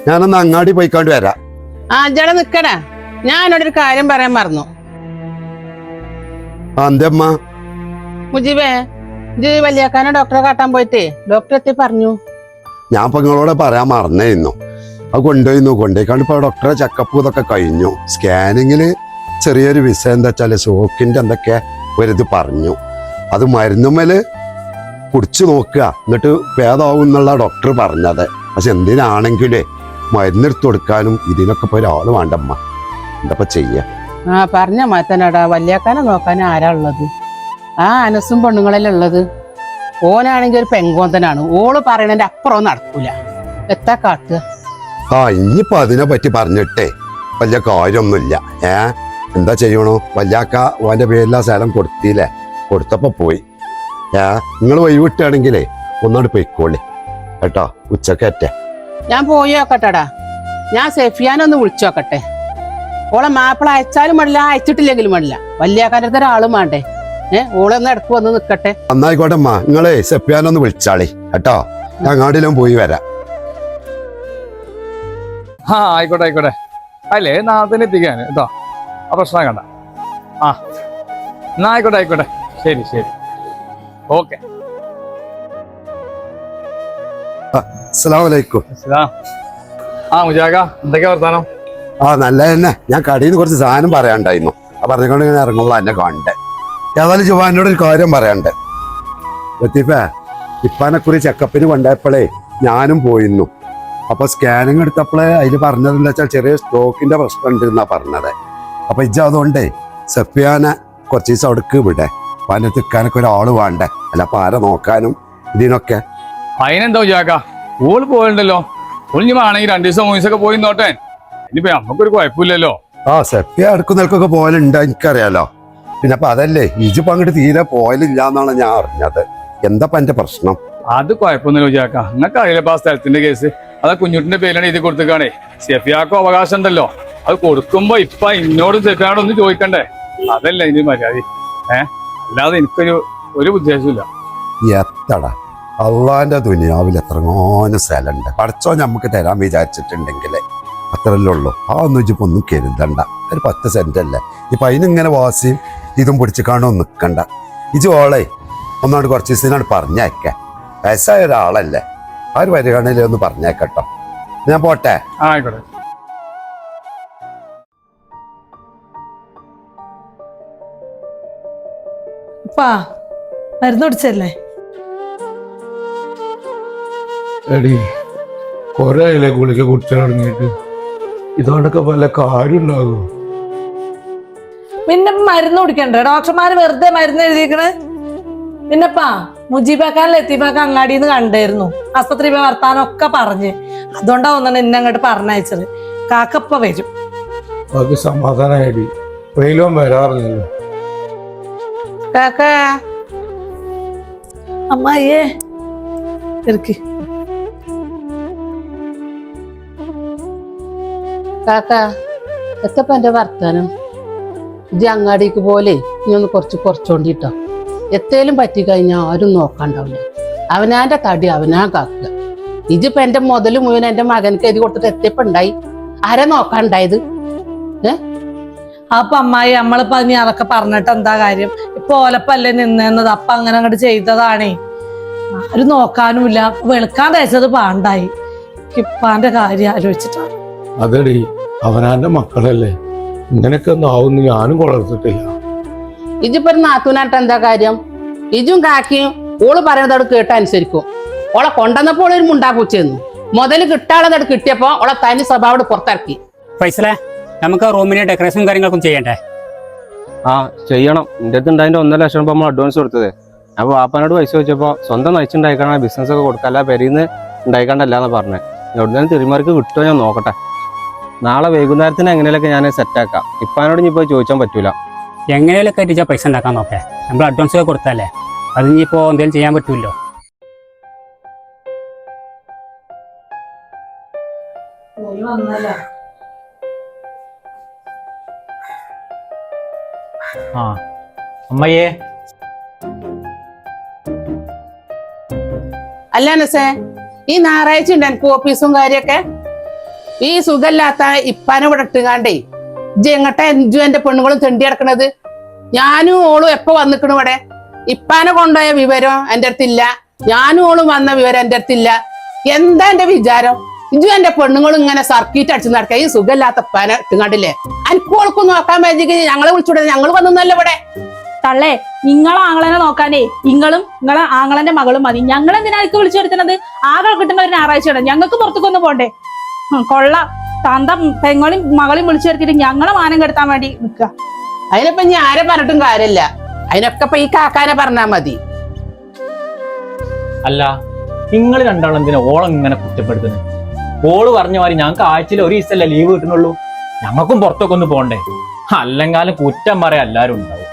ഞാനൊന്ന് അങ്ങാടി പോയിക്കൊണ്ട് വരാം. ആ ജട നിക്കടാ, ഞാനോടൊരു കാര്യം പറയാൻ മറന്നു. എന്തമ്മ? മുജീബേ, ഇജ് വലിയാക്കാനെ ഡോക്ടറെ കാട്ടാൻ പോയിട്ടേ ഡോക്ടർ എത്തി പറഞ്ഞു. ഞാൻ ഇപ്പൊ നിങ്ങളോട് പറയാൻ മറന്നിരുന്നു. അത് കൊണ്ടുപോയിക്കാണ്ട് ഇപ്പൊ ഡോക്ടറെ ചെക്കപ്പ് ഇതൊക്കെ കഴിഞ്ഞു. സ്കാനിങ്ങില് ചെറിയൊരു വിഷയം എന്താ വെച്ചാല് ഷോക്കിന്റെ എന്തൊക്കെ ഒരിത് പറഞ്ഞു. അത് മരുന്നുമ്മല് കുടിച്ചു നോക്കുക, എന്നിട്ട് ഭേദമാവും എന്നുള്ള ഡോക്ടർ പറഞ്ഞത്. പക്ഷെ എന്തിനാണെങ്കിലേ മരുന്നെടുത്ത് കൊടുക്കാനും ഇതിനൊക്കെ ഇപ്പൊ ഒരാള് വേണ്ടമ്മ. എന്താ ചെയ്യാ? ആ പറഞ്ഞ മാത്തനാടാ, വലിയാക്കാനെ നോക്കാൻ ആരാ ഉള്ളത്? ആ അനസും പെണ്ണുങ്ങളെല്ലാം ഉള്ളത്. ഓനാണെങ്കിൽ ഒരു പെങ്കോന്തനാണ്. ഓള് പറയണതിന്റെ അപ്പുറം നടക്കൂല. എത്താ കാട്ടുക? ഇനിയിപ്പോ അതിനെ പറ്റി പറഞ്ഞിട്ടേ വലിയ കാര്യമൊന്നുമില്ല. എന്താ ചെയ്യണോ? വല്യാക്ക ഓന്റെ പേരിലാ സ്ഥലം കൊടുത്തില്ലേ, കൊടുത്തപ്പോ പോയി. നിങ്ങൾ വൈകിട്ടാണെങ്കിലേ ഒന്നോട് പൊയ്ക്കോളി കേട്ടോ, ഉച്ചക്കറ്റേ. ഞാൻ പോയി നോക്കട്ടെടാ. ഞാൻ സെഫിയാനൊന്ന് വിളിച്ചു നോക്കട്ടെ. ഓളെ മാപ്പിള അയച്ചാലും മടില്ല, അയച്ചിട്ടില്ലെങ്കിലും മടില്ല. വല്യാക്കാൻ്റെ അടുത്ത് ഒരാളും വേണ്ടേ? ഓളൊന്ന് ഇടക്ക് വന്ന് നിക്കട്ടെ. നന്നായിക്കോട്ടെമ്മ, നിങ്ങളെ സെഫിയാനൊന്ന് വിളിച്ചാളി കേട്ടോ. ഞാൻ അങ്ങാടിയിലും പോയി വരാം. ആയിക്കോട്ടെ ആയിക്കോട്ടെ. അല്ലേ നാളെ എത്തിക്കാൻ കേട്ടോ, ആ പ്രശ്നം കണ്ട. എന്നാ ആയിക്കോട്ടെ ആയിക്കോട്ടെ, ശരി ശരി, ഓക്കെ. അസ്സലാമലൈക്കും. മുജാക, എന്തൊക്കെയാ വർത്താനം? നല്ല തന്നെ. ഞാൻ കടയിൽ നിന്ന് കുറച്ച് സാധനം പറയാണ്ടായിരുന്നു. പറഞ്ഞുകൊണ്ട് ഇങ്ങനെ ഇറങ്ങുമ്പോൾ എന്നെ കാണണ്ടേ. ഏതായാലും ജുവാനോട് ഒരു കാര്യം പറയണ്ടേ. ലത്തീഫേ, ഇപ്പാനെക്കുറി ചെക്കപ്പിന് കൊണ്ടുപോയപ്പോഴേ ഞാനും പോയിരുന്നു. അപ്പൊ സ്കാനിങ് എടുത്തപ്പോഴേ അതിൽ പറഞ്ഞതെന്ന് വെച്ചാൽ ചെറിയ സ്റ്റോക്കിന്റെ പ്രശ്നം ഉണ്ടെന്നാ പറഞ്ഞത്. അപ്പൊ ഇജ്ജ അതുകൊണ്ടേ സെഫിയാനെ കുറച്ച് ദിവസം അവിടേക്ക് വിടേ. അപ്പൊ അതിനെ തിക്കാനൊക്കെ ഒരാള് വേണ്ടേ, അല്ല അപ്പൊ ആരെ നോക്കാനും ഇതിനൊക്കെ. അതിനെന്താ ജാക്ക, ഓള് പോയിട്ടുണ്ടല്ലോ. ഒളിഞ്ഞു വേണമെങ്കിൽ 2 ദിവസം 3 ദിവസമൊക്കെ പോയി നോട്ടെ. ഇനിയിപ്പോ നമുക്കൊരു കുഴപ്പമില്ലല്ലോ. സെഫിയ അടുക്കുന്നൽക്കൊക്കെ പോയാലുണ്ട്, എനിക്കറിയാലോ. പിന്നെ അപ്പൊ അതല്ലേ ഇജിപ്പോ അങ്ങോട്ട് തീരെ പോയാലില്ല എന്നാണ് ഞാൻ അറിഞ്ഞത്. എന്താ എന്റെ പ്രശ്നം? അത് കുഴപ്പമൊന്നുമില്ല ജാക്ക, നിങ്ങൾക്ക് അറിയില്ലപ്പോ ആ സ്ഥലത്തിന്റെ കേസ്. അതാ കുഞ്ഞുട്ടിന്റെ പേരിലാണ് എഴുതി കൊടുത്തേക്കാണേ. സെഫിയാക്കും അവകാശം ഉണ്ടല്ലോ. അത് കൊടുക്കുമ്പോ ഇപ്പൊ ഇന്നോടും സെഫിയാനോടും ഒന്നും ചോദിക്കണ്ടേ? അതല്ല ഇനി മര്യാദ. അല്ലാതെ എനിക്കൊരു ഉദ്ദേശമില്ല. എത്തടാ, അള്ളാന്റെ ദുനിയാവിൽ എത്രങ്ങോനും സ്ഥലമുണ്ട്. പഠിച്ചോ നമുക്ക് തരാൻ വിചാരിച്ചിട്ടുണ്ടെങ്കിലേ അത്രല്ലേ ഉള്ളൂ. ഒന്നും ഇജിപ്പോ ഒന്നും കരുതണ്ട. ഒരു 10 സെന്റ് അല്ലേ. ഇപ്പൊ അതിനിങ്ങനെ വാസിയും ഇതും പിടിച്ച് കാണും നിൽക്കണ്ട. ഇജ് ഓളെ ഒന്നാണ്ട് കുറച്ച് ദിവസത്തിനാണ് പറഞ്ഞേക്ക. വയസ്സായ ഒരാളല്ലേ, ആ ഒരു വരികണില്ലേ ഒന്ന് പറഞ്ഞേക്കട്ടോ. ഞാൻ പോട്ടെ. ആയിക്കോട്ടെ. മരുന്ന് കുടിച്ചല്ലേ? എടി കൊറേ ആയില്ലേ ഗുളിക കുടിച്ചു തുടങ്ങിയിട്ട്. ഇതോടൊക്കെ വല്ല കാര്യം ഉണ്ടാകും? പിന്നെ മരുന്ന് കുടിക്കണ്ടേ? ഡോക്ടർമാര് വെറുതെ മരുന്ന് എഴുതിക്കണ്. പിന്നെപ്പാ മുജീബാക്കാൻ ലത്തീഫാക്കാൻ അങ്ങാടിന്ന് കണ്ടായിരുന്നു. ആസ്പത്രി പോയി വർത്താനൊക്കെ പറഞ്ഞ്. അതുകൊണ്ടാ ഒന്നാണ് എന്നെ അങ്ങോട്ട് പറഞ്ഞയച്ചത്. കാക്കപ്പ വരും. അത് സമാധാനമായിടി. വെയിലും വരാറില്ലല്ലോ. കാക്കാ, അമ്മായിയേ ഇരിക്ക്. കാക്കാ, എത്തപ്പ എന്റെ വർത്താനം? ഇജ് അങ്ങാടിക്ക് പോലെ ഇനി ഒന്ന് കുറച്ചോണ്ടിട്ടോ. എത്തേലും പറ്റിക്കഴിഞ്ഞാൽ ആരും നോക്കാണ്ടാവില്ല. അവനാന്റെ തടി അവനാ കാക്കുക. ഇജിപ്പോ എന്റെ മുതല് മുഴുവൻ എന്റെ മകനക്ക് എഴുതി കൊടുത്തിട്ട് എത്തിയപ്പുണ്ടായി. ആരെ നോക്കാണ്ടായത്? അപ്പൊ അമ്മായി നമ്മളിപ്പോ ഇനി അതൊക്കെ പറഞ്ഞിട്ട് എന്താ കാര്യം? ഇപ്പൊ ഓലപ്പല്ലേ നിന്നത്. അപ്പൊ അങ്ങനെ അങ്ങോട്ട് ചെയ്തതാണേ. ആരും നോക്കാനുമില്ല. വെളുക്കാൻ തേച്ചത് പാണ്ടായി. ഇപ്പാന്റെ കാര്യം ആലോചിച്ചിട്ടാണ്. അതെടി, അവനാന്റെ മക്കളല്ലേ. ഇങ്ങനെയൊക്കെ ഒന്നും ആവുന്നു ഞാനും കൊളർത്തിട്ടില്ല. ഇജിപ്പോ ഒരു നാത്തൂനായിട്ട് എന്താ കാര്യം? ഇജും കാക്കിയും ഓള് പറയുന്നതോട് കേട്ടനുസരിക്കും. ഓളെ കൊണ്ടുവന്നപ്പോൾ ഒരു മുണ്ടാപ്പൂച്ചെന്നു. മുതല് കിട്ടാളതോട് കിട്ടിയപ്പോ ഓളെ തനി സ്വഭാവം പുറത്തിറക്കി. ഫൈസലേ, നമുക്ക് റൂമിന് ഡെക്കറേഷനും കാര്യങ്ങളൊക്കെ ചെയ്യണ്ടേ? ചെയ്യണം. എൻ്റെ അടുത്ത് ഉണ്ടായതിൻ്റെ 1.5 ലക്ഷം രൂപ നമ്മൾ അഡ്വാൻസ് കൊടുത്തത്. അപ്പോൾ വാപ്പാനോട് പൈസ വെച്ചപ്പോൾ സ്വന്തം നയിച്ചുണ്ടായിക്കണം, ബിസിനസ് ഒക്കെ കൊടുക്കല്ല, പെരിന്ന് ഉണ്ടായിക്കണ്ടല്ലാന്ന് പറഞ്ഞത്. എവിടുന്നാലും തിരുമാർക്ക് കിട്ടുമോ ഞാൻ നോക്കട്ടെ. നാളെ വൈകുന്നേരത്തിന് എങ്ങനെയൊക്കെ ഞാൻ സെറ്റാക്കാം. ഇപ്പാനോട് ഇനി പോയി ചോദിച്ചാൽ പറ്റൂല. എങ്ങനെയൊക്കെ ആയിട്ട് പൈസ ഉണ്ടാക്കാൻ നോക്കേ. നമ്മൾ അഡ്വാൻസ് ഒക്കെ കൊടുത്തല്ലേ, അത് ഇനിയിപ്പോൾ എന്തെങ്കിലും ചെയ്യാൻ പറ്റുമല്ലോ. അമ്മയെ അല്ല നസേ, ഈ ഞായറാഴ്ച ഉണ്ട് എനിക്ക് ഓഫീസും കാര്യൊക്കെ. ഈ സുഖമില്ലാത്ത ഇപ്പാനെ ഇവിടെ ഇട്ടുകാണ്ടേ ഇജ്ജ് എങ്ങട്ടെ എഞ്ചും എന്റെ പെണ്ണുങ്ങളും തെണ്ടി കിടക്കണത്. ഞാനും ഓളും എപ്പോ വന്നിക്കണു ഇവിടെ. ഇപ്പാനെ കൊണ്ടുപോയ വിവരം എന്റെ അടുത്തില്ല, ഞാനും ഓളും വന്ന വിവരം എന്റെ അടുത്തില്ല. എന്താ എന്റെ വിചാരം? ഇജ്ജും എന്റെ പെണ്ണുങ്ങളും ഇങ്ങനെ സർക്കീറ്റ് അടിച്ചു നടക്കുക. ഈ സുഖമില്ലാത്ത ഇപ്പാനെ ഇട്ടുകാണ്ടില്ലേ? അനക്കോൾക്കും നോക്കാൻ പറ്റിയെങ്കിൽ ഞങ്ങളെ വിളിച്ചുവിടേ, ഞങ്ങൾ വന്നല്ല ഇവിടെ. തള്ളേ, നിങ്ങളെ ആങ്ങളനെ നോക്കാനേ നിങ്ങളും നിങ്ങളെ ആങ്ങളന്റെ മകളും മതി. ഞങ്ങൾ എന്തിനാ ഇക്ക് വിളിച്ചു വരുത്തുന്നത്? ആകെ കിട്ടുന്ന ഒരു ഞായറാഴ്ചയാണ്, ഞങ്ങൾക്ക് പുറത്തേക്കൊന്നും പോണ്ടേ? കൊള്ള തന്ത പെങ്ങളും മകളും വിളിച്ചു വരുത്തിട്ട് ഞങ്ങളെ മാനം കെടുത്താൻ വേണ്ടി നിൽക്കുക. അതിനിപ്പോ ഇനി ആരെ പറഞ്ഞിട്ടും കാര്യമില്ല. അതിനൊക്കെ ഇപ്പൊ ഈ കാക്കാനെ പറഞ്ഞാ മതി. അല്ല, നിങ്ങൾ രണ്ടാളും എന്തിനാ ഓളം ഇങ്ങനെ കുറ്റപ്പെടുത്തുന്നത്? ഓള് പറഞ്ഞ മാതിരി ഞങ്ങൾക്ക് ആഴ്ചയിൽ ഒരു ദിവസമല്ലേ ലീവ് കിട്ടുന്നുള്ളൂ. ഞങ്ങൾക്കും പുറത്തൊക്കെ ഒന്ന് പോണ്ടേ? അല്ലെങ്കാലും കുറ്റം പറയാൻ എല്ലാരും ഉണ്ടാവും.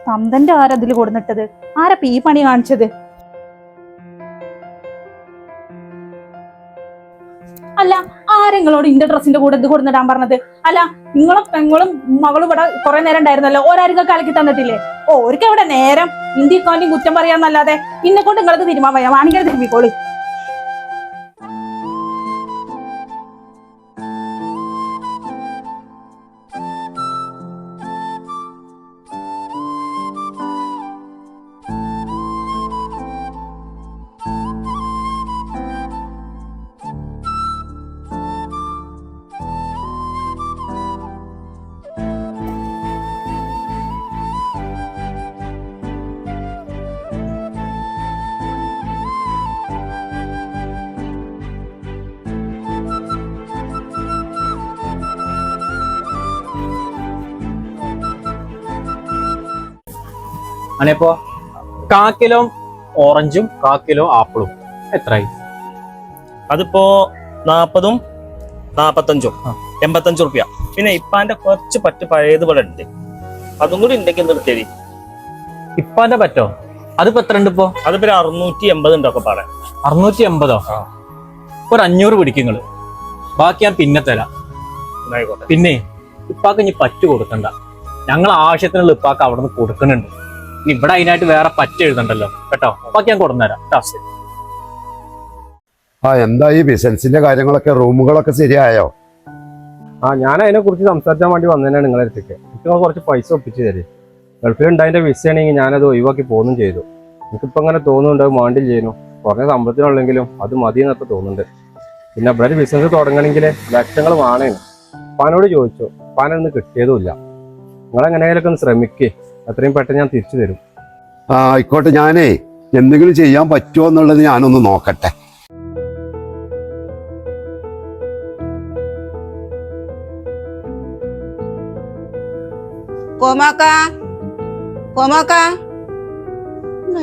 തന്തന്റെ ആരതിൽ കൊടുന്നിട്ടത്? ആരപ്പ ഈ പണി കാണിച്ചത്? അല്ല, ആരെങ്ങളോട് ഇന്റെ ഡ്രസ്സിന്റെ കൂടെ ഇത് കൊടുന്നിടാൻ പറഞ്ഞത്? അല്ല, നിങ്ങളും പെങ്ങളും മകളും ഇവിടെ കുറെ നേരം ഉണ്ടായിരുന്നല്ലോ, ഓരാരും കലക്കി തന്നിട്ടില്ലേ? ഓ, ഒരിക്കൽ ഇവിടെ നേരം ഇന്ത്യക്കാന്റെയും കുറ്റം പറയാന്നല്ലാതെ ഇന്നെ കൊണ്ട് നിങ്ങളത് തീരുമാനം വാണികൾ തിരുമ്പിക്കോളി. അനേപ്പോ 1 കിലോ ഓറഞ്ചും 1 കിലോ ആപ്പിളും എത്രയായി? അതിപ്പോ 40ഉം 45ഉം 85 റുപ്യ. പിന്നെ ഇപ്പാന്റെ കുറച്ച് പറ്റ് പഴയത് ഇവിടെ ഉണ്ട്, അതും കൂടി ഉണ്ടെങ്കിൽ നിർത്തിയത്. ഇപ്പാന്റെ പറ്റോ? അതിപ്പോ എത്ര ഉണ്ട് ഇപ്പോ? അതിപ്പോ 680 ഉണ്ടൊക്കെ പറയാം. 680? ഒരു 500 പിടിക്കുങ്ങള്, ബാക്കി ഞാൻ പിന്നെ തരാം. ആയിക്കോട്ടെ. പിന്നെ ഇപ്പാക്ക് ഇനി പറ്റ് കൊടുക്കണ്ട, ഞങ്ങൾ ആവശ്യത്തിനുള്ള ഇപ്പാക്ക് അവിടെ നിന്ന് കൊടുക്കുന്നുണ്ട്. ഇനി ഇവിടെ അതിനായിട്ട് വേറെ പറ്റ് എഴുതണ്ടല്ലോ കേട്ടോ. ബാക്കി ഞാൻ കൊടുന്നേരാം കേട്ടോ. എന്താ ഈ ബിസിനസിന്റെ കാര്യങ്ങളൊക്കെ, റൂമുകളൊക്കെ ശരിയായോ? ഞാൻ അതിനെ കുറിച്ച് സംസാരിക്കാൻ വേണ്ടി വന്നതന്നെയാണ് നിങ്ങളെ അടുത്തേക്ക്. എനിക്ക് കുറച്ച് പൈസ ഒപ്പിച്ച് തരും. ഗൾഫിലുണ്ടായതിന്റെ വിസ ആണെങ്കിൽ ഞാനത് ഒഴിവാക്കി പോകുന്നു ചെയ്തു. എനിക്കിപ്പോൾ അങ്ങനെ തോന്നുന്നുണ്ട് അത് മാണ്ടിൽ ചെയ്യുന്നു. കുറഞ്ഞ സമ്പത്തിനുള്ളെങ്കിലും അത് മതി എന്നൊക്കെ തോന്നുന്നുണ്ട്. പിന്നെ ഇവിടെ ഒരു ബിസിനസ് തുടങ്ങണമെങ്കിൽ ലക്ഷങ്ങൾ വേണേന്. പാനോട് ചോദിച്ചു, പാനൊന്നും കിട്ടിയതുമില്ല. നിങ്ങളെങ്ങനെയൊക്കെ ഒന്ന് ശ്രമിക്കേ, അത്രയും പെട്ടെന്ന് ഞാൻ തിരിച്ചു തരും. ആയിക്കോട്ടെ, ഞാനേ എന്തെങ്കിലും ചെയ്യാൻ പറ്റുമോ എന്നുള്ളത് ഞാനൊന്ന് നോക്കട്ടെ.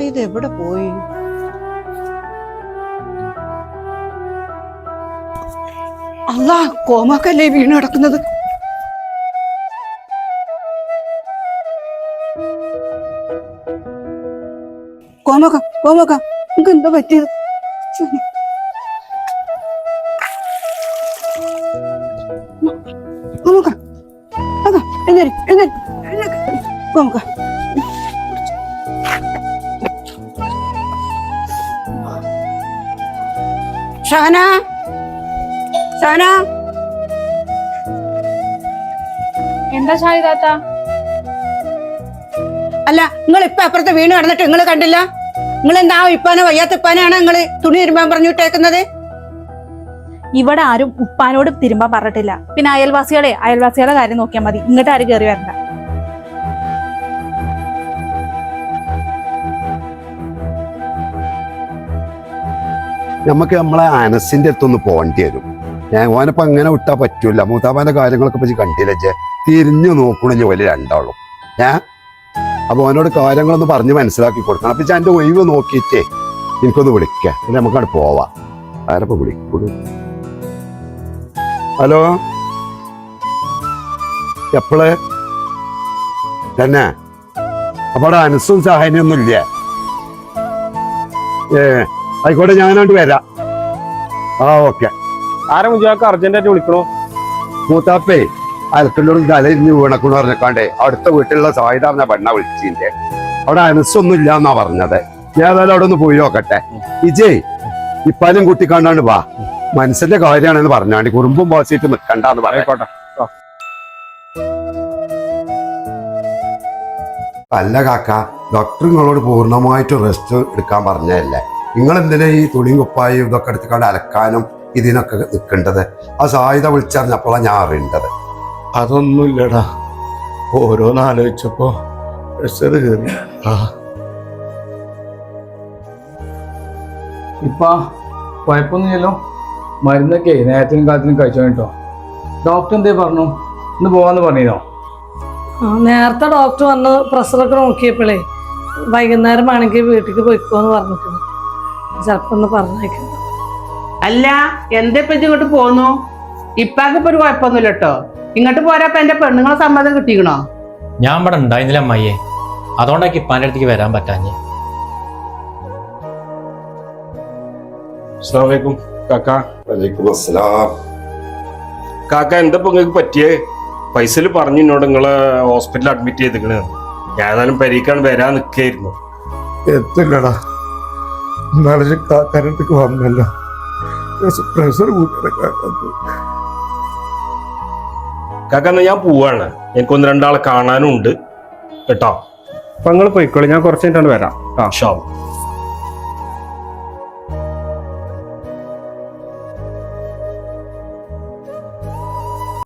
ഇത് എവിടെ പോയി? അല്ലാ, കോമാക്കല്ലേ വീണ് കിടക്കുന്നത്? കോമാക്ക നിനക്ക് എന്താ പറ്റിയത്? കോമാക്ക കോമാക്ക ഷാന എന്താ ഷാഹിദാത്ത? അല്ല, നിങ്ങൾ ഇപ്പൊ അപ്പുറത്ത് വീണ് കിടന്നിട്ട് നിങ്ങൾ കണ്ടില്ല? നിങ്ങൾ എന്താ ഇപ്പാനോ വയ്യാത്ത ഇപ്പാനാണ് നിങ്ങള് തുണി തിരുമ്പാൻ പറഞ്ഞിട്ടേക്കുന്നത്? ഇവിടെ ആരും ഉപ്പാനോട് തിരുമ്പാൻ പറഞ്ഞിട്ടില്ല. പിന്നെ അയൽവാസികളെ കാര്യം നോക്കിയാൽ മതി, ഇങ്ങോട്ട് ആരും കയറി വരണ്ട. നമുക്ക് നമ്മളെ അനസിന്റെ അടുത്തൊന്ന് പോകേണ്ടി വരും. ഓനപ്പോ അങ്ങനെ വിട്ടാ പറ്റൂല. മൂത്താപ്പാന്റെ കാര്യങ്ങളൊക്കെ പറ്റി കണ്ടില്ലേ, തിരിഞ്ഞു നോക്കണില്ല വലിയ രണ്ടാളും. അപ്പൊ അവനോട് കാര്യങ്ങളൊന്ന് പറഞ്ഞ് മനസ്സിലാക്കി കൊടുക്കണം. അപ്പൊ എന്റെ ഒഴിവ് നോക്കിയിട്ടേ എനിക്കൊന്ന് വിളിക്കാം, എന്നിട്ട് നമുക്കവിടെ പോവാം. ആരപ്പോ വിളിക്കൂടൂ? ഹലോ, എപ്പോള് തന്നെ? അപ്പൊ അവിടെ അനസും സഹായനൊന്നും ഇല്ലേ? ആയിക്കോട്ടെ, ഞാനോട്ട് വരാം. ഓക്കെ. ആരെ മുജാക്ക് അർജന്റായിട്ട് വിളിക്കണോ? മൂത്താപ്പേ അലക്കല്ലോട് തലയിഞ്ഞ് വീണക്കണെന്ന് പറഞ്ഞേക്കാണ്ടേ അടുത്ത വീട്ടിലുള്ള സായുധ പറഞ്ഞ പെണ്ണ വിളിച്ചിന്റെ. അവിടെ അനസൊന്നും ഇല്ല എന്നാ പറഞ്ഞത്. ഞാൻ ഏതായാലും അവിടെ ഒന്ന് പോയി നോക്കട്ടെ. ഇജയ് ഇപ്പാലും കുട്ടിക്കാണ്ടാണ്ട് വാ. മനസ്സിന്റെ കാര്യമാണെന്ന് പറഞ്ഞാണ്ട് കുറുമ്പും പോസിറ്റ് നിൽക്കണ്ടെന്ന് പറയാം. ആയിക്കോട്ടെ. അല്ല കാക്ക, ഡോക്ടർ നിങ്ങളോട് പൂർണ്ണമായിട്ട് റെസ്റ്റ് എടുക്കാൻ പറഞ്ഞതല്ലേ? നിങ്ങൾ എന്തിനാ ഈ തുണിയും കുപ്പായും ഇതൊക്കെ എടുത്തുകൊണ്ട് അലക്കാനും ഇതിനൊക്കെ നിൽക്കേണ്ടത്? ആ സായുധ വിളിച്ചറിഞ്ഞപ്പോഴാണ് ഞാൻ അറിയേണ്ടത്. അതൊന്നുമില്ലടാ, ഓരോന്ന് ആലോചിച്ചപ്പോ പ്രഷർ കയറി. ഇപ്പൊ കുഴപ്പമൊന്നുമില്ലല്ലോ. മരുന്നൊക്കെ നേരത്തിനും കാലത്തിനും കഴിച്ചോ കേട്ടോ. ഡോക്ടർ എന്തേ പറഞ്ഞു? ഇന്ന് പോവാന്ന് പറഞ്ഞോ? നേരത്തെ ഡോക്ടർ വന്ന് പ്രഷറൊക്കെ നോക്കിയപ്പോഴേ വൈകുന്നേരം ആണെങ്കിൽ വീട്ടിലേക്ക് പോയിക്കോന്ന് പറഞ്ഞിട്ടുണ്ട്. ചിലപ്പോ ഒന്ന് പറഞ്ഞേക്കണം. അല്ല എന്താ ഇപ്പൊ ഇങ്ങോട്ട് പോന്നു? ഇപ്പാക്ക് ഇപ്പൊ ഒരു കുഴപ്പമൊന്നുമില്ല കേട്ടോ. ഇങ്ങോട്ട് പോരാപ്പ എന്റെ പെണ്ണുങ്ങളെ സമ്മതം കിട്ടിക്കണോ? ഞാൻ ഇവിടെ ഉണ്ടായിരുന്നില്ല അമ്മയെ, അതുകൊണ്ടാക്കി ഇപ്പാന്റെ അടുത്തേക്ക് വരാൻ പറ്റാഞ്ഞ്. അസ്സലാമു അലൈക്കും കാക്ക. വലൈക്കും അസ്സലാം. കാക്ക എന്താ ഇപ്പൊ നിങ്ങൾക്ക് പറ്റിയേ? പൈസയിൽ പറഞ്ഞു എന്നോട് നിങ്ങളെ ഹോസ്പിറ്റലിൽ അഡ്മിറ്റ് ചെയ്തിക്കണ്. ഞാൻ ഏതായാലും പരീക്കാൻ വരാൻ നിൽക്കായിരുന്നു. എത്തില്ലടാ, നാളെ കാക്കാരത്തേക്ക് വന്നല്ലോ. പ്രഷർ കൂട്ടിയ കാക്ക എന്നാ ഞാൻ പോവാണ്. എനിക്കൊന്ന് രണ്ടാളെ കാണാനും ഉണ്ട് കേട്ടോ. അപ്പൊ നിങ്ങൾ പോയിക്കോളി, ഞാൻ കുറച്ച് കഴിഞ്ഞിട്ട് വരാം. ഇൻഷാ അല്ലാ.